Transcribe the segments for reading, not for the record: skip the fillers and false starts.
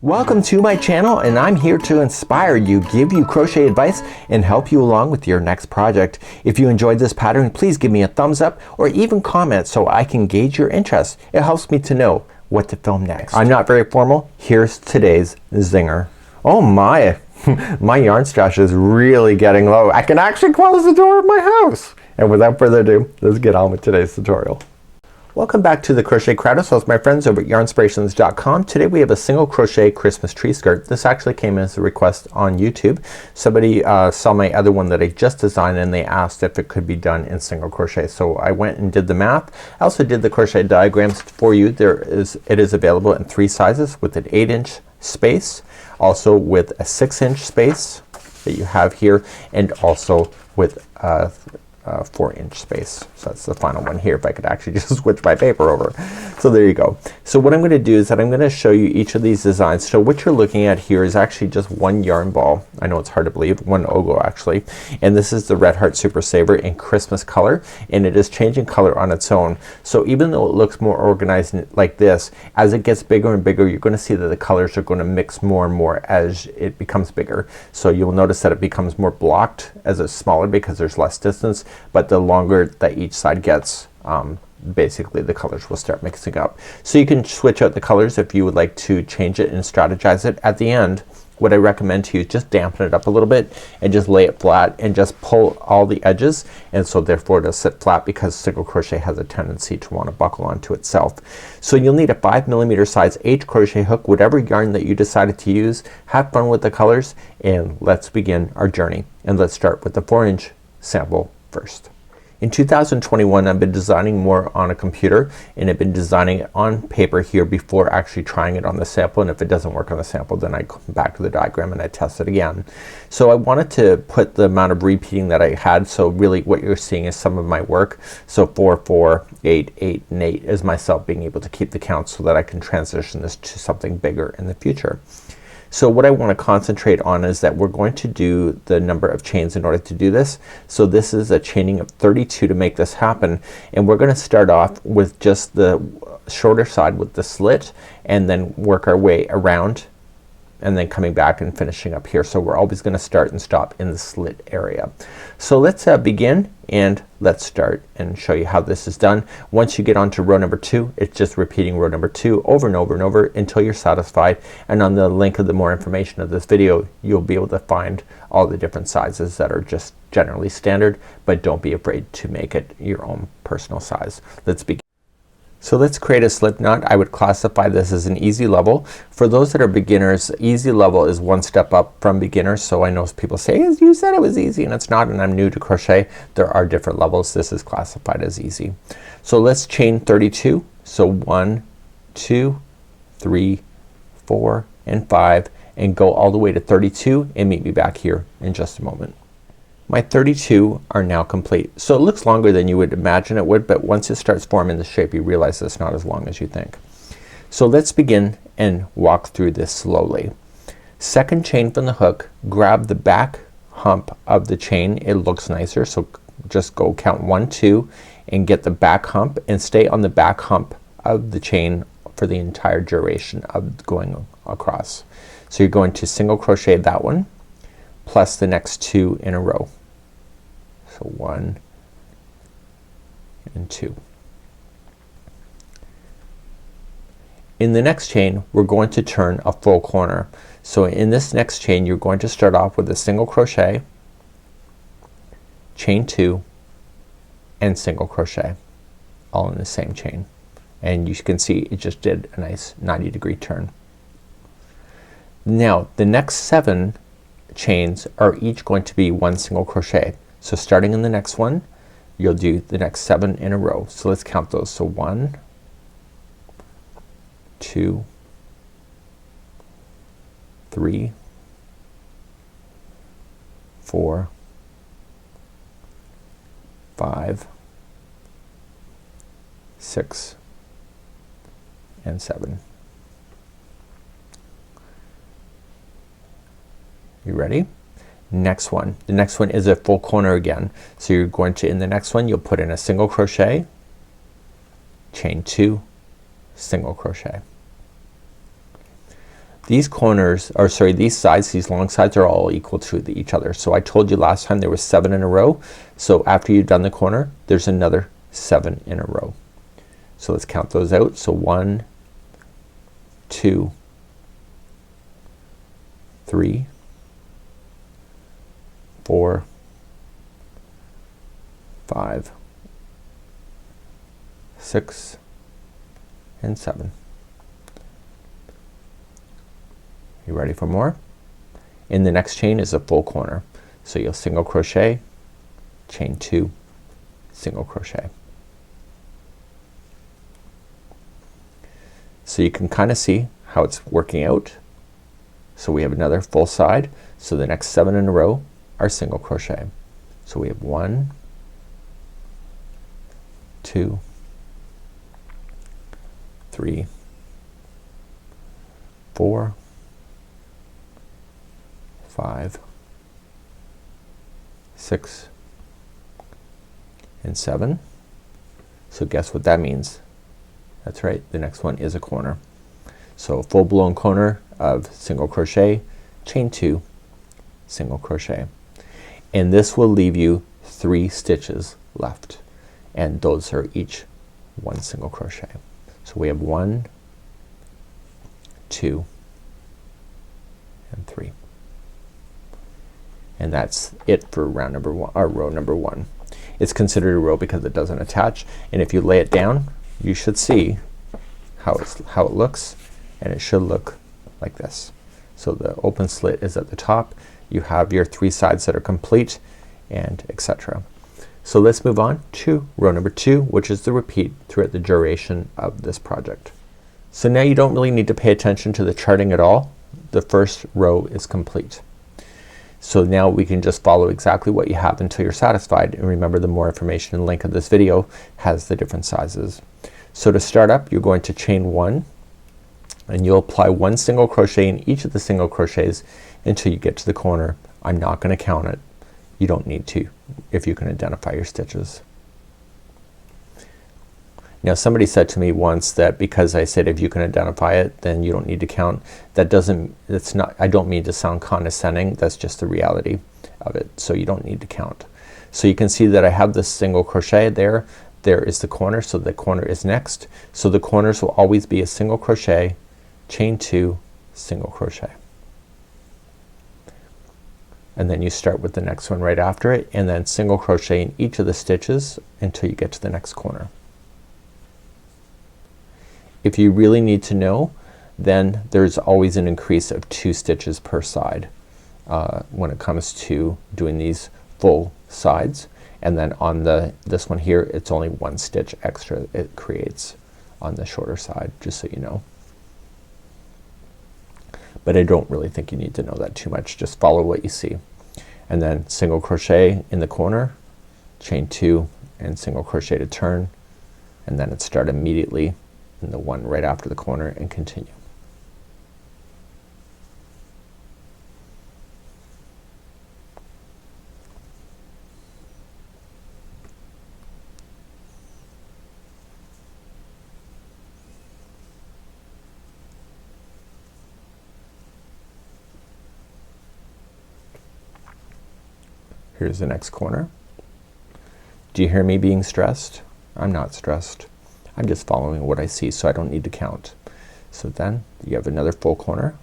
Welcome to my channel, and I'm here to inspire you, give you crochet advice, and help you along with your next project. If you enjoyed this pattern, please give me a thumbs up or even comment so I can gauge your interest. It helps me to know what to film next. I'm not very formal. Here's today's zinger. Oh my, my yarn stash is really getting low. I can actually close the door of my house. And without further ado, let's get on with today's tutorial. Welcome back to the Crochet Crowd. So it's my friends over at yarnspirations.com. Today we have a single crochet Christmas tree skirt. This actually came as a request on YouTube. Somebody saw my other one that I just designed and they asked if it could be done in single crochet. So I went and did the math. I also did the crochet diagrams for you. It is available in 3 sizes with an 8-inch space, also with a 6-inch space that you have here, and also with 4-inch space. So that's the final one here, if I could actually just switch my paper over. So there you go. So what I'm gonna do is that I'm gonna show you each of these designs. So what you're looking at here is actually just one yarn ball. I know it's hard to believe, one ogo actually. And this is the Red Heart Super Saver in Christmas color, and it is changing color on its own. So even though it looks more organized like this, as it gets bigger and bigger, you're gonna see that the colors are gonna mix more and more as it becomes bigger. So you'll notice that it becomes more blocked as it's smaller because there's less distance. But the longer that each side gets, basically the colors will start mixing up. So you can switch out the colors if you would like to change it and strategize it. At the end, what I recommend to you is just dampen it up a little bit and just lay it flat and just pull all the edges, and so therefore it'll sit flat because single crochet has a tendency to want to buckle onto itself. So you'll need a 5mm size H crochet hook, whatever yarn that you decided to use. Have fun with the colors and let's begin our journey. And let's start with the 4-inch sample first. In 2021 I've been designing more on a computer, and I've been designing it on paper here before actually trying it on the sample, and if it doesn't work on the sample then I come back to the diagram and I test it again. So I wanted to put the amount of repeating that I had, so really what you're seeing is some of my work. So 4, 4, 8, 8, and 8 is myself being able to keep the count so that I can transition this to something bigger in the future. So what I want to concentrate on is that we're going to do the number of chains in order to do this. So this is a chaining of 32 to make this happen, and we're gonna start off with just the shorter side with the slit and then work our way around and then coming back and finishing up here. So we're always gonna start and stop in the slit area. So let's begin and let's start and show you how this is done. Once you get onto row number 2, it's just repeating row number 2 over and over and over until you're satisfied, and on the link of the more information of this video you'll be able to find all the different sizes that are just generally standard, but don't be afraid to make it your own personal size. Let's begin. So let's create a slip knot. I would classify this as an easy level. For those that are beginners, easy level is one step up from beginners. So I know people say, you said it was easy, and it's not, and I'm new to crochet. There are different levels. This is classified as easy. So let's chain 32. So 1, 2, 3, 4, and 5, and go all the way to 32 and meet me back here in just a moment. My 32 are now complete. So it looks longer than you would imagine it would, but once it starts forming the shape you realize it's not as long as you think. So let's begin and walk through this slowly. Second chain from the hook, grab the back hump of the chain. It looks nicer, so just go count 1, 2 and get the back hump and stay on the back hump of the chain for the entire duration of going across. So you're going to single crochet that one plus the next 2 in a row. So 1 and 2. In the next chain we're going to turn a full corner. So in this next chain you're going to start off with a single crochet, chain 2, and single crochet all in the same chain, and you can see it just did a nice 90-degree turn. Now the next 7 chains are each going to be 1 single crochet. So starting in the next one you'll do the next 7 in a row. So let's count those. So 1, 2, 3, 4, 5, 6, and 7. You ready? Next one. The next one is a full corner again. So you're going to, in the next one, you'll put in a single crochet, chain 2, single crochet. These corners, or sorry, these sides, these long sides are all equal to each other. So I told you last time there was 7 in a row. So after you've done the corner, there's another 7 in a row. So let's count those out. So 1, 2, 3, 4, 5, 6, and 7. You ready for more? In the next chain is a full corner. So you'll single crochet, chain 2, single crochet. So you can kind of see how it's working out. So we have another full side. So the next 7 in a row are single crochet. So we have 1, 2, 3, 4, 5, 6, and 7. So guess what that means? That's right, the next one is a corner. So full blown corner of single crochet, chain 2, single crochet. And this will leave you 3 stitches left, and those are each 1 single crochet. So we have 1, 2, and 3. And that's it for round number 1, or row number 1. It's considered a row because it doesn't attach, and if you lay it down you should see how it looks, and it should look like this. So the open slit is at the top, you have your 3 sides that are complete, and etc. So let's move on to row number 2, which is the repeat throughout the duration of this project. So now you don't really need to pay attention to the charting at all. The first row is complete. So now we can just follow exactly what you have until you're satisfied, and remember the more information and link of this video has the different sizes. So to start up you're going to chain 1, and you'll apply 1 single crochet in each of the single crochets until you get to the corner. I'm not gonna count it. You don't need to if you can identify your stitches. Now somebody said to me once that because I said if you can identify it then you don't need to count. That doesn't, it's not, I don't mean to sound condescending, that's just the reality of it. So you don't need to count. So you can see that I have this single crochet there. There is the corner, so the corner is next. So the corners will always be a single crochet, chain 2, single crochet. And then you start with the next one right after it, and then single crochet in each of the stitches until you get to the next corner. If you really need to know, then there's always an increase of 2 stitches per side when it comes to doing these full sides, and then on this one here it's only 1 stitch extra it creates on the shorter side, just so you know. But I don't really think you need to know that too much. Just follow what you see, and then single crochet in the corner, chain 2, and single crochet to turn, and then it start immediately in the one right after the corner and continue. Here's the next corner. Do you hear me being stressed? I'm not stressed. I'm just following what I see, so I don't need to count. So then you have another full corner.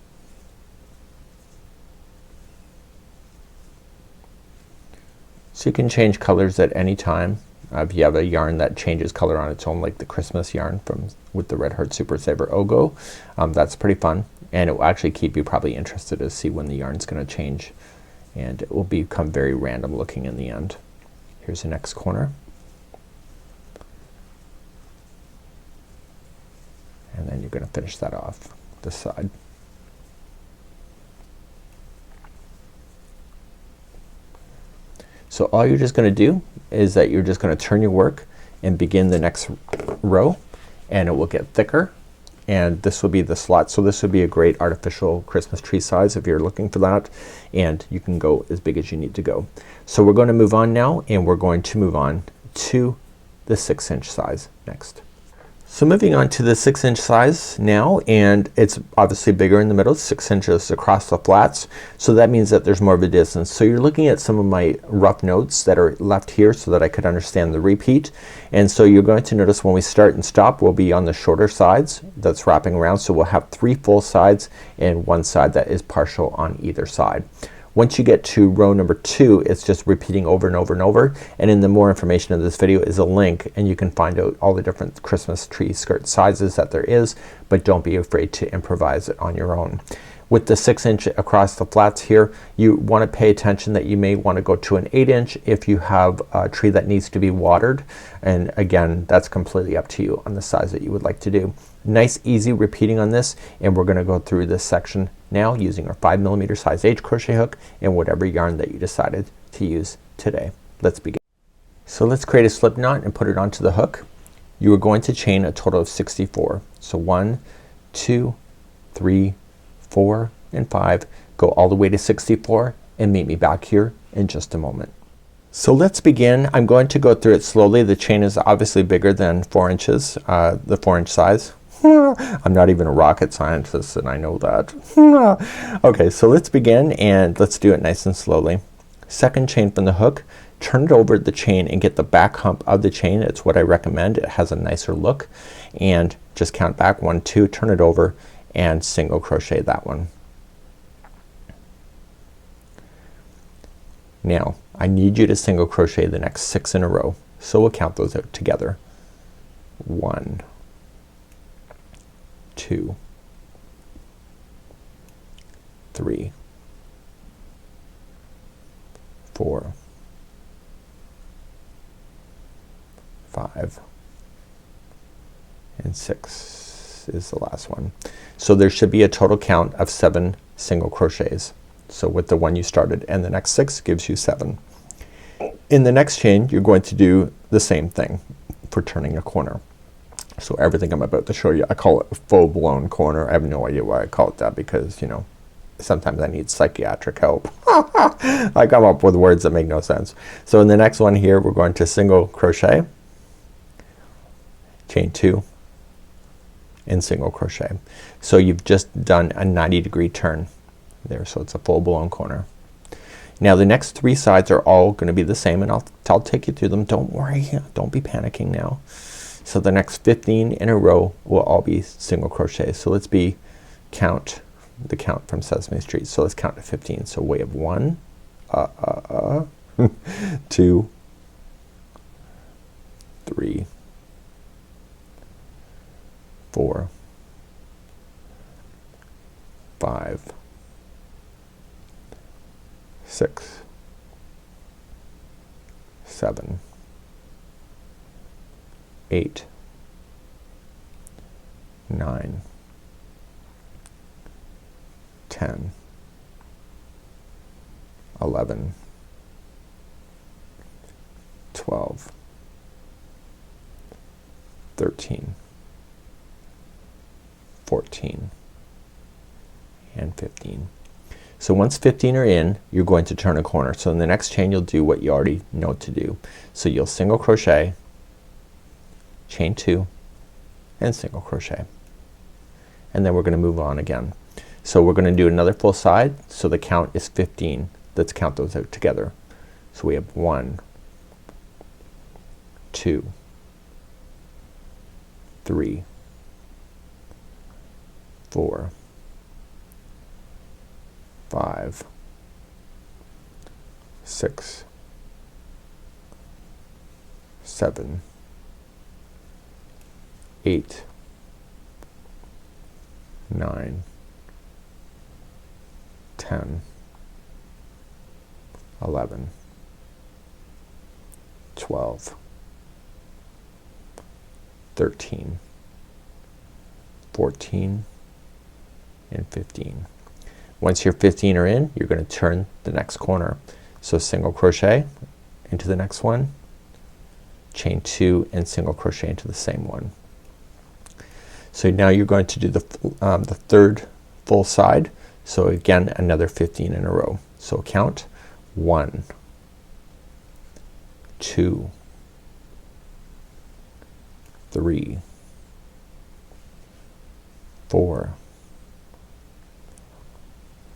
So you can change colors at any time. If you have a yarn that changes color on its own, like the Christmas yarn with the Red Heart Super Saver Ogo, that's pretty fun, and it will actually keep you probably interested to see when the yarn's gonna change, and it will become very random looking in the end. Here's the next corner. And then you're gonna finish that off this side. So all you're just gonna do is that you're just gonna turn your work and begin the next row, and it will get thicker, and this will be the slot. So this would be a great artificial Christmas tree size if you're looking for that, and you can go as big as you need to go. So we're going to move on now, and we're going to move on to the 6-inch size next. So moving on to the 6-inch size now, and it's obviously bigger in the middle, 6 inches across the flats. So that means that there's more of a distance. So you're looking at some of my rough notes that are left here so that I could understand the repeat. And so you're going to notice when we start and stop we'll be on the shorter sides that's wrapping around. So we'll have 3 full sides and 1 side that is partial on either side. Once you get to row number 2 it's just repeating over and over and over, and in the more information of this video is a link and you can find out all the different Christmas tree skirt sizes that there is, but don't be afraid to improvise it on your own. With the 6-inch across the flats here you want to pay attention that you may want to go to an 8-inch if you have a tree that needs to be watered, and again that's completely up to you on the size that you would like to do. Nice easy repeating on this, and we're gonna go through this section now using our 5mm size H crochet hook and whatever yarn that you decided to use today. Let's begin. So let's create a slip knot and put it onto the hook. You are going to chain a total of 64. So 1, 2, 3, 4 and 5. Go all the way to 64 and meet me back here in just a moment. So let's begin. I'm going to go through it slowly. The chain is obviously bigger than 4 inches, the 4-inch size. I'm not even a rocket scientist and I know that. Okay, so let's begin and let's do it nice and slowly. Second chain from the hook, turn it over the chain and get the back hump of the chain. It's what I recommend. It has a nicer look, and just count back 1, 2, turn it over and single crochet that one. Now I need you to single crochet the next 6 in a row, so we'll count those out together. 1, 2, 3, 4, 5 and 6 is the last one. So there should be a total count of 7 single crochets. So with the one you started and the next 6 gives you 7. In the next chain you're going to do the same thing for turning a corner. So everything I'm about to show you, I call it a full blown corner. I have no idea why I call it that, because you know sometimes I need psychiatric help. I come up with words that make no sense. So in the next one here we're going to single crochet, chain 2 and single crochet. So you've just done a 90-degree turn there, so it's a full blown corner. Now the next 3 sides are all gonna be the same, and I'll take you through them. Don't worry, don't be panicking now. So the next 15 in a row will all be single crochet. So let's count the count from Sesame Street. So let's count to 15. So we have 1, 2, 3, 4, 5, 6, 7, 8, 9, 10, 11, 12, 13, 14 and 15. So once 15 are in, you're going to turn a corner. So in the next chain you'll do what you already know to do. So you'll single crochet, chain 2 and single crochet, and then we're gonna move on again. So we're gonna do another full side, so the count is 15. Let's count those out together. So we have 1, 2, 3, 4, 5, 6, 7, 8, 9, 10, 11, 12, 13, 14 and 15. Once your 15 are in, you're going to turn the next corner. So single crochet into the next one, chain 2 and single crochet into the same one. So now you're going to do the third full side. So again another 15 in a row. So count 1, 2, 3, 4,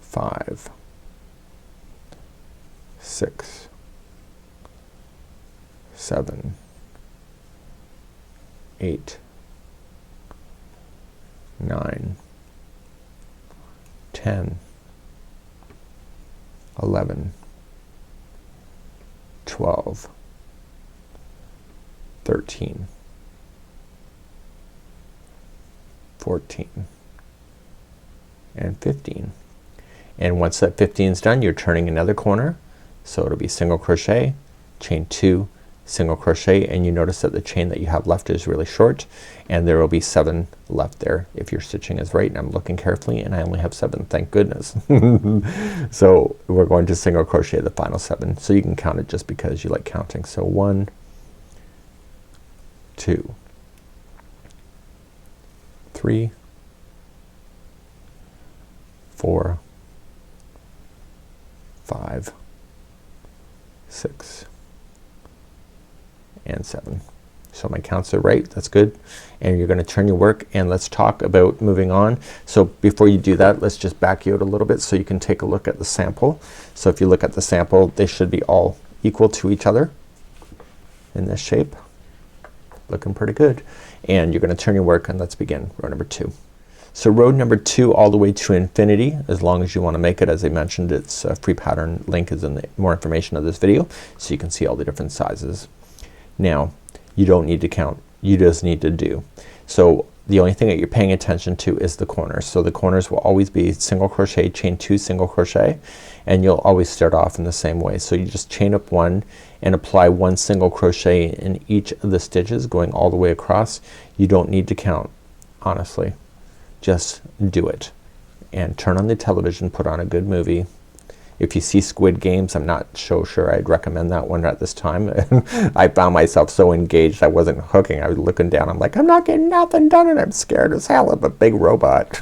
5, 6, 7, 8, 9, 10, 11, 12, 13, 14, and 15. And once that 15 is done, you're turning another corner, so it'll be single crochet, chain 2, single crochet, and you notice that the chain that you have left is really short, and there will be 7 left there if your stitching is right. And I'm looking carefully and I only have 7, thank goodness. So we're going to single crochet the final 7, so you can count it just because you like counting. So 1, 2, 3, 4, 5, 6, and 7. So my counts are right, that's good. And you're gonna turn your work, and let's talk about moving on. So before you do that, let's just back you out a little bit so you can take a look at the sample. So if you look at the sample, they should be all equal to each other in this shape. Looking pretty good. And you're gonna turn your work, and let's begin row number 2. So row number 2 all the way to infinity, as long as you want to make it. As I mentioned, it's a free pattern link is in the more information of this video, so you can see all the different sizes. Now you don't need to count, you just need to do. So the only thing that you're paying attention to is the corners. So the corners will always be single crochet, chain 2, single crochet, and you'll always start off in the same way. So you just chain up 1 and apply 1 single crochet in each of the stitches going all the way across. You don't need to count, honestly. Just do it and turn on the television, put on a good movie. If you see Squid Games, I'm not so sure I'd recommend that one at this time. I found myself so engaged I wasn't hooking. I was looking down, I'm like, I'm not getting nothing done, and I'm scared as hell of a big robot.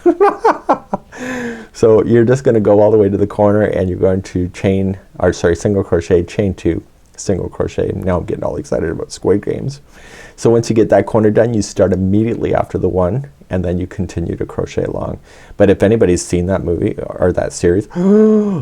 So you're just gonna go all the way to the corner, and you're going to chain, or sorry, single crochet, chain 2, single crochet. Now I'm getting all excited about Squid Games. So once you get that corner done, you start immediately after the 1, and then you continue to crochet along. But if anybody's seen that movie or that series,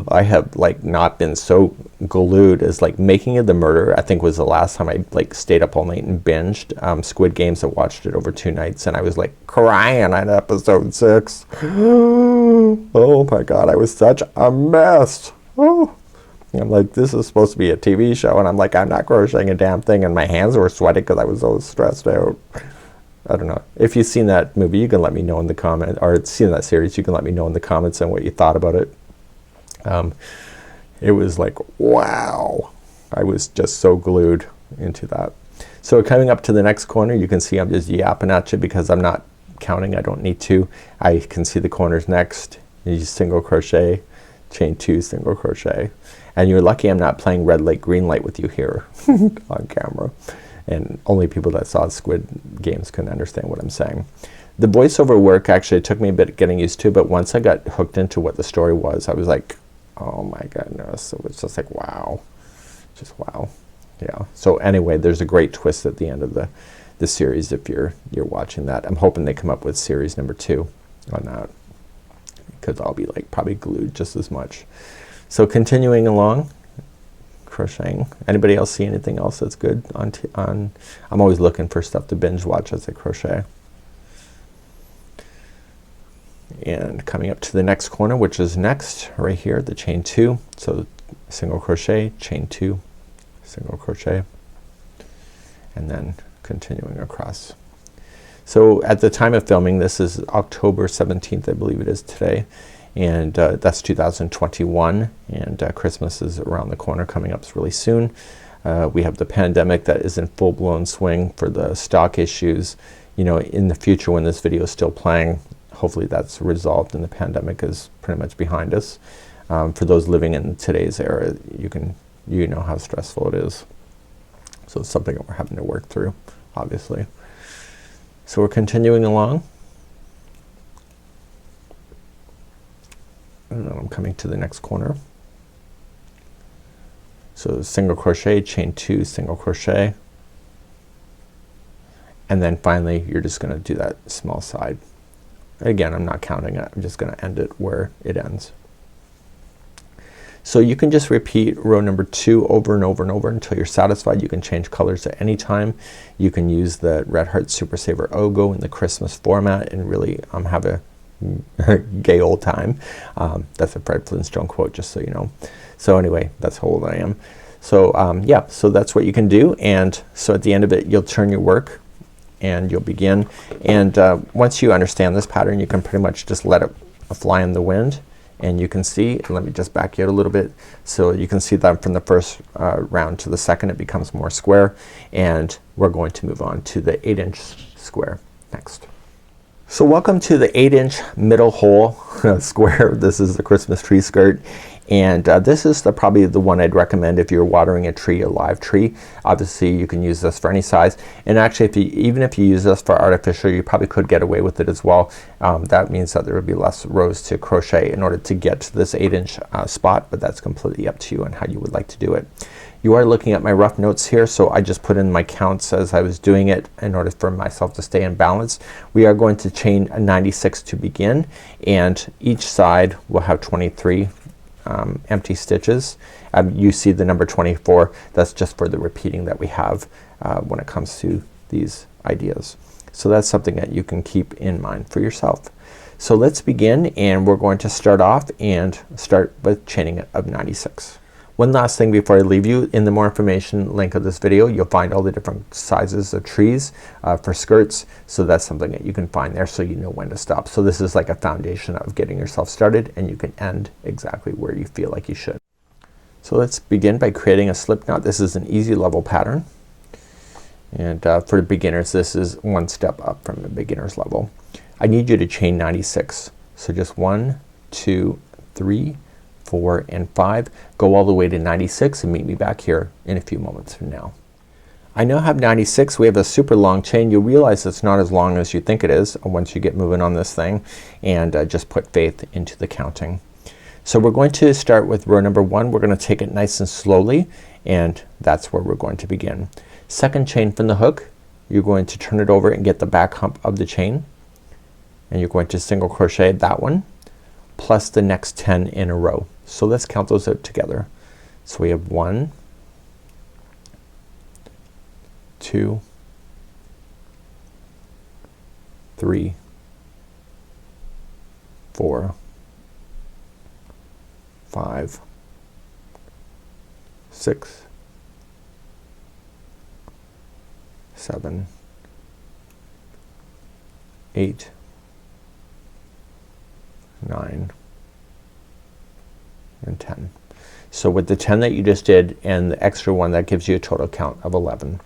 I have like not been so glued as like Making of the Murder, I think was the last time I like stayed up all night and binged Squid Games. I watched it over 2 nights, and I was like crying at episode 6. Oh my god, I was such a mess. I'm like, this is supposed to be a TV show, and I'm like, I'm not crocheting a damn thing, and my hands were sweating because I was so stressed out. I don't know. If you've seen that movie, you can let me know in the comments, or seen that series, you can let me know in the comments and what you thought about it. It was like, wow. I was just so glued into that. So coming up to the next corner, you can see I'm just yapping at you because I'm not counting. I don't need to. I can see the corners next. You single crochet, chain 2, single crochet. And you're lucky I'm not playing red light, green light with you here on camera. And only people that saw Squid Games can understand what I'm saying. The voiceover work actually took me a bit getting used to, but once I got hooked into what the story was, I was like, oh my goodness. It was just like, wow. Just wow. Yeah. So anyway, there's a great twist at the end of the series if you're watching that. I'm hoping they come up with series number 2 on that, because I'll be like probably glued just as much. So continuing along, crocheting. Anybody else see anything else that's good on I'm always looking for stuff to binge watch as I crochet. And coming up to the next corner, which is next right here, the chain 2. So single crochet, chain 2, single crochet, and then continuing across. So at the time of filming, this is October 17th, I believe it is today. And that's 2021, and Christmas is around the corner, coming up really soon. We have the pandemic that is in full-blown swing for the stock issues. You know, in the future when this video is still playing, hopefully that's resolved and the pandemic is pretty much behind us. For those living in today's era, you know how stressful it is. So it's something that we're having to work through, obviously. So we're continuing along. And then I'm coming to the next corner. So single crochet, chain 2, single crochet, and then finally you're just gonna do that small side Again, I'm not counting it. I'm just gonna end it where it ends. So you can just repeat row number 2 over and over and over until you're satisfied. You can change colors at any time. You can use the Red Heart Super Saver logo in the Christmas format and really have a gay old time. That's a Fred Flintstone quote, just so you know. So anyway, that's how old I am. So yeah, so that's what you can do. And so at the end of it, you'll turn your work and you'll begin. And once you understand this pattern, you can pretty much just let it fly in the wind. And you can see, let me just back you out a little bit, so you can see that from the first round to the second it becomes more square, and we're going to move on to the 8-inch square next. So welcome to the 8-inch middle hole square. This is the Christmas tree skirt, and this is probably the one I'd recommend if you're watering a tree, a live tree. Obviously you can use this for any size, and actually even if you use this for artificial, you probably could get away with it as well. That means that there would be less rows to crochet in order to get to this 8-inch spot, but that's completely up to you and how you would like to do it. You are looking at my rough notes here, so I just put in my counts as I was doing it in order for myself to stay in balance. We are going to chain 96 to begin, and each side will have 23 empty stitches. You see the number 24, that's just for the repeating that we have when it comes to these ideas. So that's something that you can keep in mind for yourself. So let's begin, and we're going to start off and start with chaining of 96. One last thing before I leave you, in the more information link of this video you'll find all the different sizes of trees for skirts, so that's something that you can find there so you know when to stop. So this is like a foundation of getting yourself started, and you can end exactly where you feel like you should. So let's begin by creating a slip knot. This is an easy level pattern, and for beginners this is one step up from the beginner's level. I need you to chain 96. So just 1, 2, 3, 4, and 5. Go all the way to 96 and meet me back here in a few moments from now. I now have 96. We have a super long chain. You'll realize it's not as long as you think it is once you get moving on this thing, and just put faith into the counting. So we're going to start with row number 1. We're gonna take it nice and slowly, and that's where we're going to begin. Second chain from the hook, you're going to turn it over and get the back hump of the chain, and you're going to single crochet that one plus the next 10 in a row. So let's count those out together. So we have 1, 2, 3, 4, 5, 6, 7, 8, 9, and 10. So with the 10 that you just did and the extra one, that gives you a total count of 11.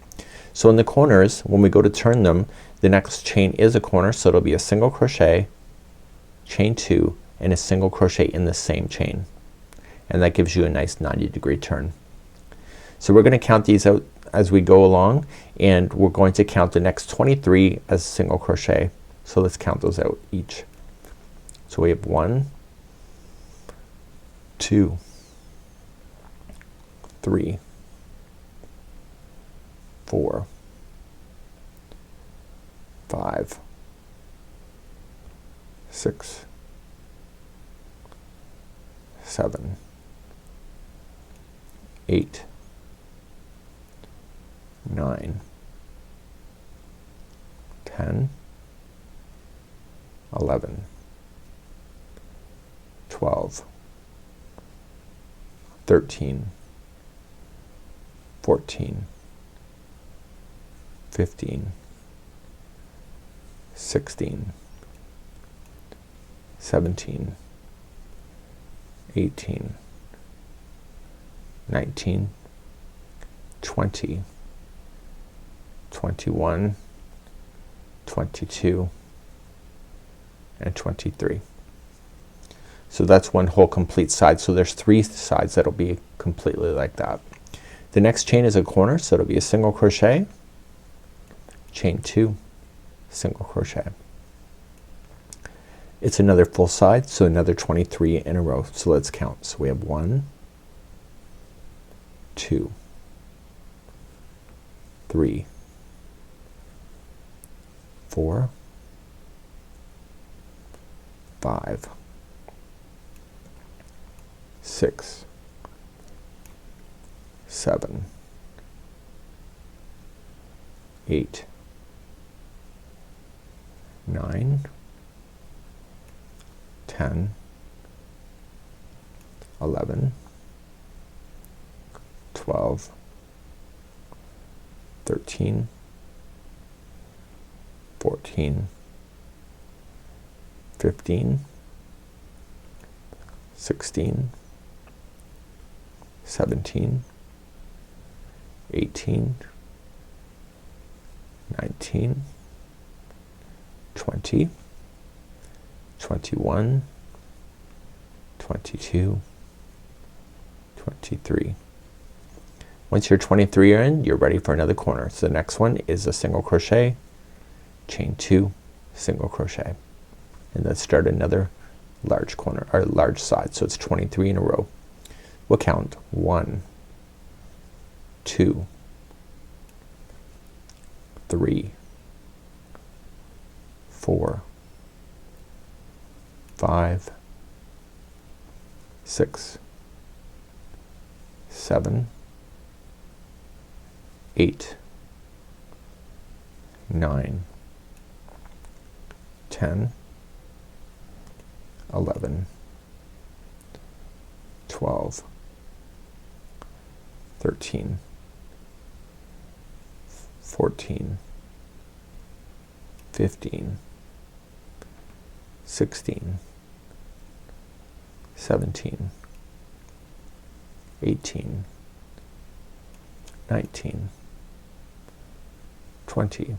So in the corners, when we go to turn them, the next chain is a corner, so it'll be a single crochet, chain 2, and a single crochet in the same chain, and that gives you a nice 90-degree turn. So we're gonna count these out as we go along, and we're going to count the next 23 as single crochet. So let's count those out each. So we have 1, 2, 3, 4, 5, 6, 7, 8, 9, 10, 11, 12, 13, 14, 15, 16, 17, 18, 19, 20, 21, 22, and 23. So that's one whole complete side. So there's 3 sides that'll be completely like that. The next chain is a corner, so it'll be a single crochet, chain 2, single crochet. It's another full side, so another 23 in a row. So let's count. So we have 1, 2, 3, 4, 5, 6, 7, 8, 9, 10, 11, 12, 13, 14, 15, 16, 17, 18, 19, 20, 21, 22, 23. Once you're 23 in, you're ready for another corner. So the next one is a single crochet, chain 2, single crochet, and then start another large corner or large side. So it's 23 in a row. We'll count 1, 2, 3, 4, 5, 6, 7, 8, 9, 10, 11, 12, 13, 14, 15, 16, 17, 18, 19, 20,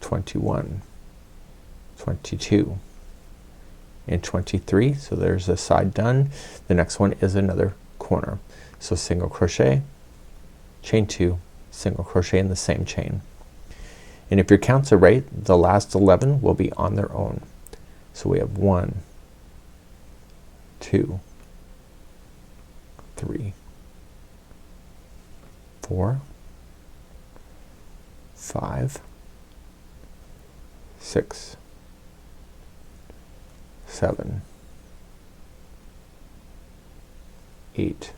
21, 22, and 23. So there's a side done. The next one is another corner. So single crochet, chain 2, single crochet in the same chain. And if your counts are right, the last 11 will be on their own. So we have 1, 2, 3, 4, 5, 6, 7, 8,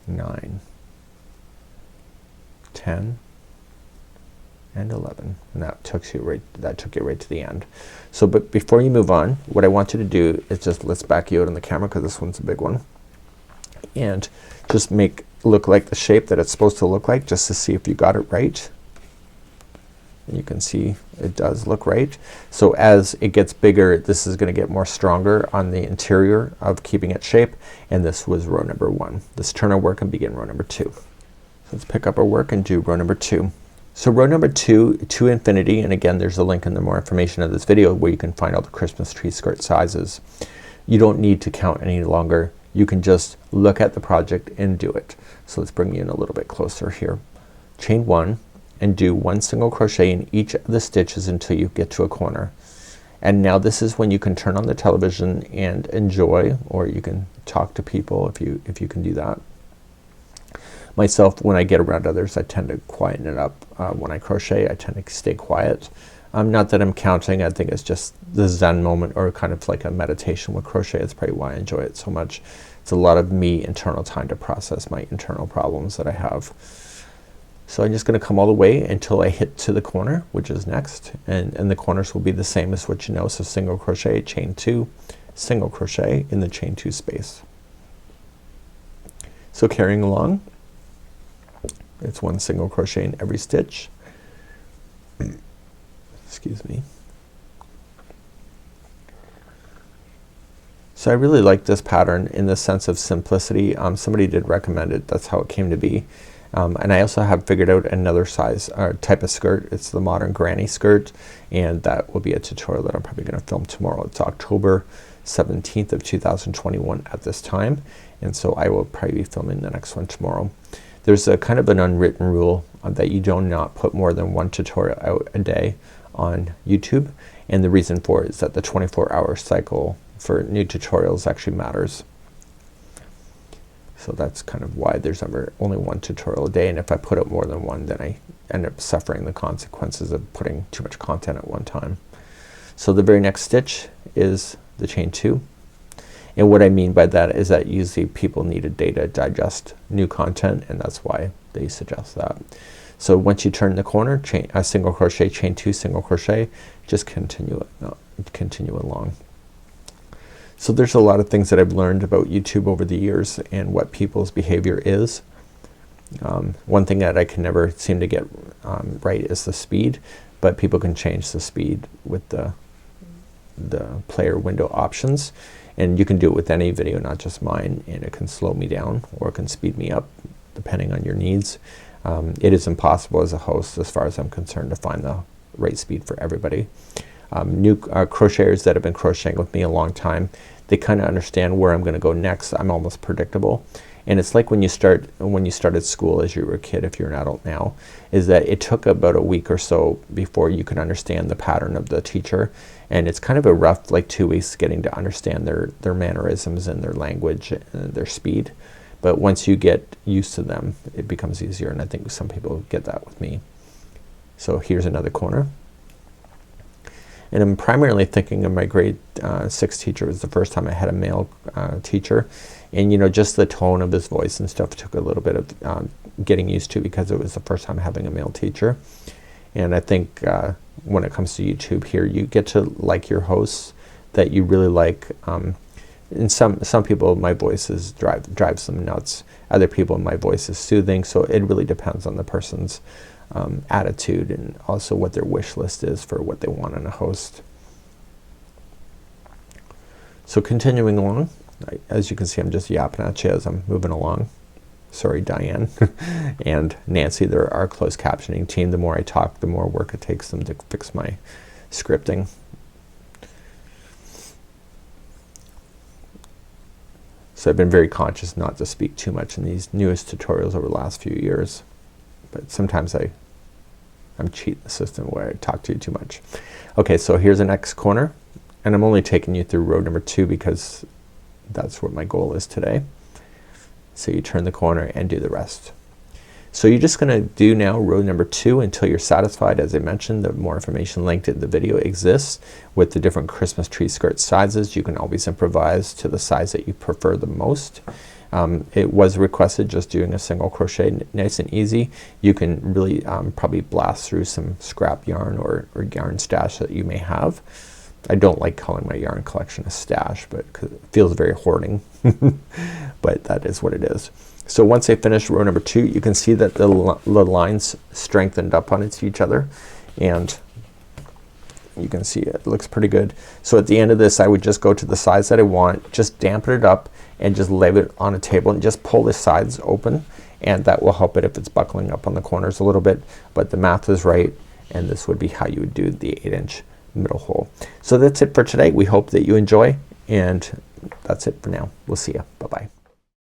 9, 10, and 11, and that took you right to the end. So but before you move on, what I want you to do is just, let's back you out on the camera because this one's a big one, and just make look like the shape that it's supposed to look like, just to see if you got it right. And you can see it does look right. So as it gets bigger, this is gonna get more stronger on the interior of keeping it shape, and this was row number 1. Let's turn our work and begin row number 2. So let's pick up our work and do row number 2. So row number 2 to infinity, and again there's a link in the more information of this video where you can find all the Christmas tree skirt sizes. You don't need to count any longer. You can just look at the project and do it. So let's bring you in a little bit closer here. Chain 1 and do 1 single crochet in each of the stitches until you get to a corner. And now this is when you can turn on the television and enjoy, or you can talk to people if you can do that. Myself, when I get around others, I tend to quieten it up. When I crochet, I tend to stay quiet. Not that I'm counting, I think it's just the Zen moment, or kind of like a meditation with crochet. It's probably why I enjoy it so much. It's a lot of me internal time to process my internal problems that I have. So I'm just gonna come all the way until I hit to the corner, which is next, and the corners will be the same as what you know. So single crochet, chain 2, single crochet in the chain 2 space. So carrying along, it's 1 single crochet in every stitch. Excuse me. So I really like this pattern in the sense of simplicity. Somebody did recommend it. That's how it came to be. And I also have figured out another size type of skirt. It's the modern granny skirt, and that will be a tutorial that I'm probably gonna film tomorrow. It's October 17th of 2021 at this time, and so I will probably be filming the next one tomorrow. There's a kind of an unwritten rule that you do not put more than 1 tutorial out a day on YouTube, and the reason for it is that the 24-hour cycle for new tutorials actually matters. So that's kind of why there's only 1 tutorial a day, and if I put out more than 1, then I end up suffering the consequences of putting too much content at one time. So the very next stitch is the chain 2. And what I mean by that is that usually people need a day to digest new content, and that's why they suggest that. So once you turn the corner, chain a single crochet, chain 2, single crochet, just continue along. So there's a lot of things that I've learned about YouTube over the years and what people's behavior is. One thing that I can never seem to get right is the speed, but people can change the speed with the player window options, and you can do it with any video, not just mine, and it can slow me down or it can speed me up depending on your needs. It is impossible as a host, as far as I'm concerned, to find the right speed for everybody. New crocheters that have been crocheting with me a long time, they kinda understand where I'm gonna go next. I'm almost predictable. And it's like when you started school as you were a kid, if you're an adult now, is that it took about a week or so before you could understand the pattern of the teacher, and it's kind of a rough like 2 weeks getting to understand their mannerisms and their language and their speed. But once you get used to them, it becomes easier, and I think some people get that with me. So here's another corner. And I'm primarily thinking of my grade 6 teacher. It was the first time I had a male teacher, and you know, just the tone of his voice and stuff took a little bit of getting used to, because it was the first time having a male teacher. And I think when it comes to YouTube here, you get to like your hosts that you really like. And some people, my voice drives them nuts. Other people, my voice is soothing. So it really depends on the person's attitude, and also what their wish list is for what they want in a host. So continuing along, as you can see, I'm just yapping at you as I'm moving along. Sorry, Diane and Nancy, they're our closed captioning team. The more I talk, the more work it takes them to fix my scripting. So I've been very conscious not to speak too much in these newest tutorials over the last few years, but sometimes I'm cheating the system where I talk to you too much. Okay, so here's the next corner, and I'm only taking you through row number 2 because that's what my goal is today. So you turn the corner and do the rest. So you're just gonna do now row number 2 until you're satisfied. As I mentioned, the more information linked in the video exists with the different Christmas tree skirt sizes. You can always improvise to the size that you prefer the most. It was requested just doing a single crochet, nice and easy. You can really probably blast through some scrap yarn or yarn stash that you may have. I don't like calling my yarn collection a stash, but 'cause it feels very hoarding. But that is what it is. So once I finish row number 2, you can see that the lines strengthened up on each other, and you can see it looks pretty good. So at the end of this, I would just go to the size that I want, just dampen it up, and just lay it on a table and just pull the sides open, and that will help it if it's buckling up on the corners a little bit. But the math is right, and this would be how you would do the 8-inch middle hole. So that's it for today. We hope that you enjoy, and that's it for now. We'll see you. Bye bye.